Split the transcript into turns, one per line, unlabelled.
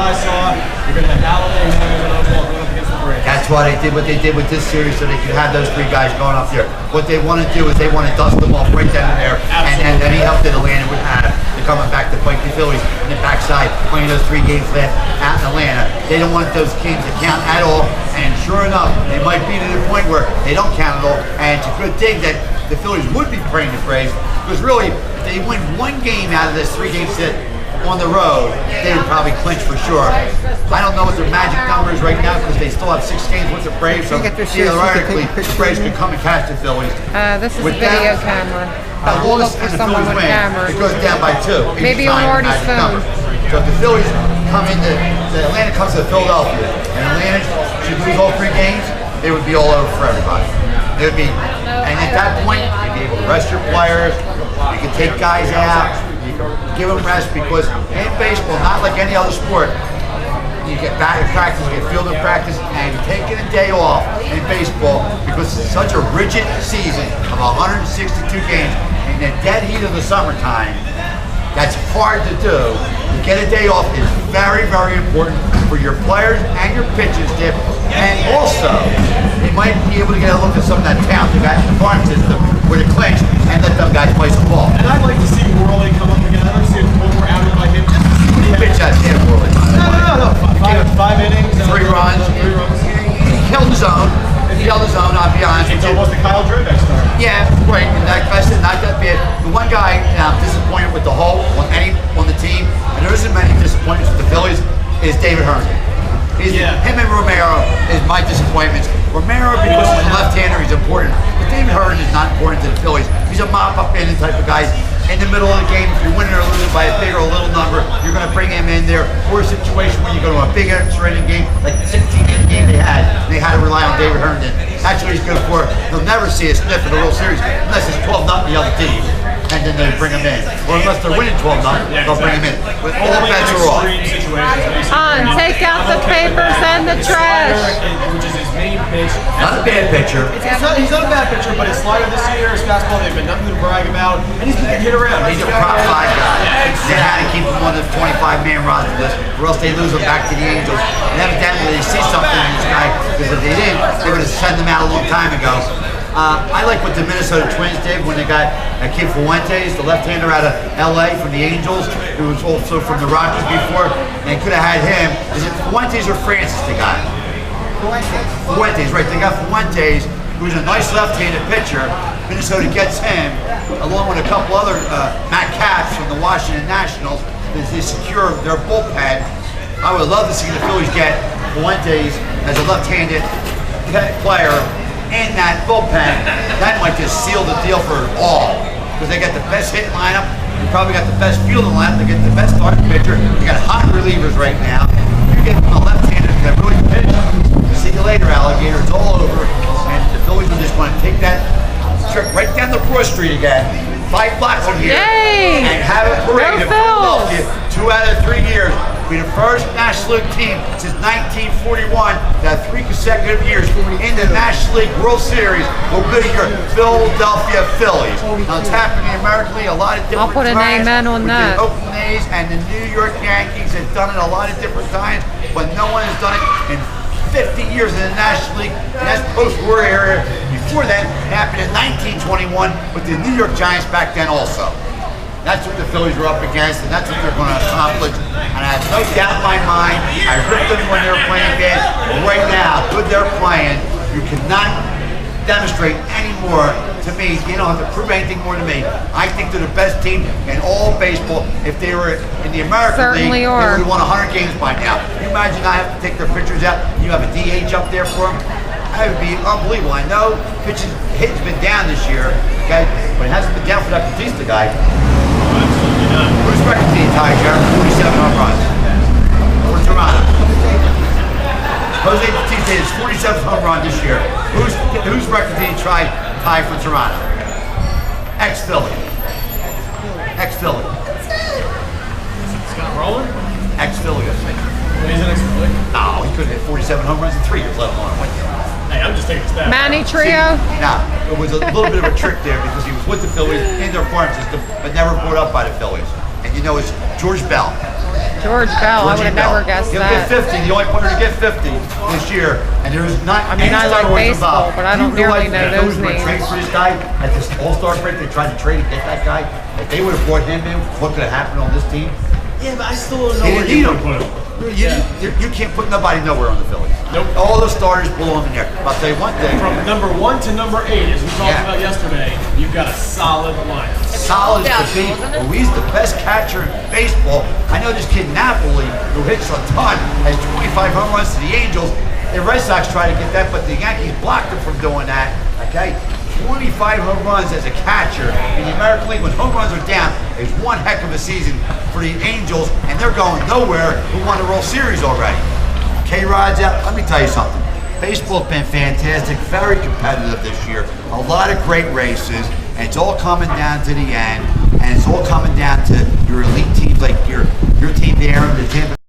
I saw, you're going to have Allen and going up against the Braves.
That's why they did what they did with this series, so they could have those three guys going up there. What they want to do is they want to dust them off right down there, and any help that Atlanta would have to coming back to fight the Phillies in the backside, playing those 3 games left out in Atlanta. They don't want those games to count at all, and sure enough, they might be to the point where they don't count at all, and it's a good thing that the Phillies would be playing the Braves, because really, if they win 1 game out of this 3-game set on the road, they would probably clinch for sure. I don't know what their magic number is right now because they still have 6 games with the Braves, so theoretically the Braves could come and catch the Phillies.
This is a video camera.
We'll
look for someone with a camera.
It goes down by 2.
Maybe on Artie's phone.
So if the Phillies come into, Atlanta comes to Philadelphia, and Atlanta should lose all 3 games, it would be all over for everybody. It would be, and at that point, you'd be able to rest your players. You can take guys out. Give them rest, because in baseball, not like any other sport, you get batting practice, you get fielding practice, and taking a day off in baseball because it's such a rigid season of 162 games in the dead heat of the summertime. That's hard to do. To get a day off is very, very important for your players and your pitching staff, and also they might be able to get a look at some of that talent they got in the farm system with a clinch and let them guys play some ball.
And I'd like to see Worley come up again. I'd like to see one more outing by him.
He pitched out there, Worley.
No. 5 innings.
3 runs. He killed his own. I'll be honest with
It's
you.
almost the Kyle Drabek start.
Yeah, right. And like I said, not that bad. The one guy I'm disappointed with the whole on the team, and there isn't many disappointments with the Phillies, is David Herndon. Him and Romero is my disappointments. Romero, because he's a left-hander, he's important. But David Herndon is not important to the Phillies. He's a mop-up inning type of guy. In the middle of the game, if you're winning or losing by a big or a little number, you're going to bring him in there. Or a situation where you go to a big extra inning game, like the 16-inning game they had to rely on David Herndon. That's what he's good for. They'll never see a sniff in the World Series unless it's 12-0 the other team, and then they bring him in. Or unless they're winning 12-0, they'll bring him in. But all bets are off.
Take out the papers and the trash.
Which is his main pitch.
Not a bad pitcher.
He's not a bad pitcher, but his slider this year, his fastball, they've been nothing to brag about, and he's been hit around.
He's a prop 5 guy. They had to keep him on the 25-man roster list, or else they lose him back to the Angels. And evidently they see something in this guy, because if they didn't, they would have sent him out a long time ago. I like what the Minnesota Twins did when they got kid Fuentes, the left-hander out of LA from the Angels, who was also from the Rockies before. And they could have had him. Is it Fuentes or Francis they got? Fuentes, right. They got Fuentes, who's a nice left-handed pitcher. Minnesota gets him, along with a couple other Matt Capps from the Washington Nationals, to secure their bullpen. I would love to see the Phillies get Fuentes as a left-handed player in that bullpen. That might just seal the deal for all, because they got the best hit lineup. You probably got the best fielding lineup. They get the best starting pitcher. You got hot relievers right now. You get them a left-hander that really pitch. See you later, alligator. It's all over. And the Phillies are just going to take that trip right down the Broad Street again, 5 blocks from here, and have a parade in Philadelphia. 2 out of 3 years. Be the first National League team since 1941 to have 3 consecutive years in the National League World Series will be your Philadelphia Phillies. Now it's happening in American League, a lot of different
I'll put an amen on that.
The Oakland A's and the New York Yankees have done it a lot of different times, but no one has done it in 50 years in the National League, and that's post-war era. Before that, it happened in 1921 with the New York Giants back then also. That's what the Phillies were up against, and that's what they're going to accomplish. And I have no doubt in my mind, I ripped them when they were playing bad, but right now, good they're playing, you cannot demonstrate anymore to me. You don't have to prove anything more to me. I think they're the best team in all baseball. If they were in the American League, they would have won 100 games by now. Can you imagine I have to take their pitchers out, you have a DH up there for them? That would be unbelievable. I know pitching hit's been down this year, okay, but it hasn't been down for that Batista guy. Who's record did he tie, Jared? 47 home runs for Toronto. Jose Batista is 47th home run this year. Whose record did he tie for Toronto? Ex-Philly. Ex-Philly.
Scott Rowland?
Ex-Philly, I think.
He's an ex-Philly?
No, he couldn't hit 47 home runs in 3 years, let alone one year.
Hey, I'm just taking a stab.
Manny Trio?
Now, it was a little bit of a trick there because he was with the Phillies in their farm system, but never brought up by the Phillies. And you know, it's George Bell.
George Bell, I would have never guessed
He'll
that.
get 50, the only player to get 50 this year, and there's not.
I mean, I like baseball, but I don't nearly know those
names. Trade
names.
for this guy at this All-Star break. They tried to trade and get that guy. If they would have brought him in, what could have happened on this team?
Yeah, but I still don't know
They
where
didn't
you
need
would
him.
put him.
You can't put nobody nowhere on the Phillies.
Nope.
All the starters belong in there. But I'll tell you one thing.
From number 1 to number 8, as we talked about yesterday, you've got a solid line.
Solid as could be. Well, he's the best catcher in baseball. I know this kid Napoli, who hits a ton, has 25 home runs to the Angels. The Red Sox tried to get that, but the Yankees blocked him from doing that. Okay? 25 home runs as a catcher in the American League. When home runs are down, it's one heck of a season for the Angels, and they're going nowhere. Who won the World Series already? K-Rod's out. Let me tell you something. Baseball's been fantastic, very competitive this year. A lot of great races, and it's all coming down to the end, and it's all coming down to your elite teams like your team there, the Tampa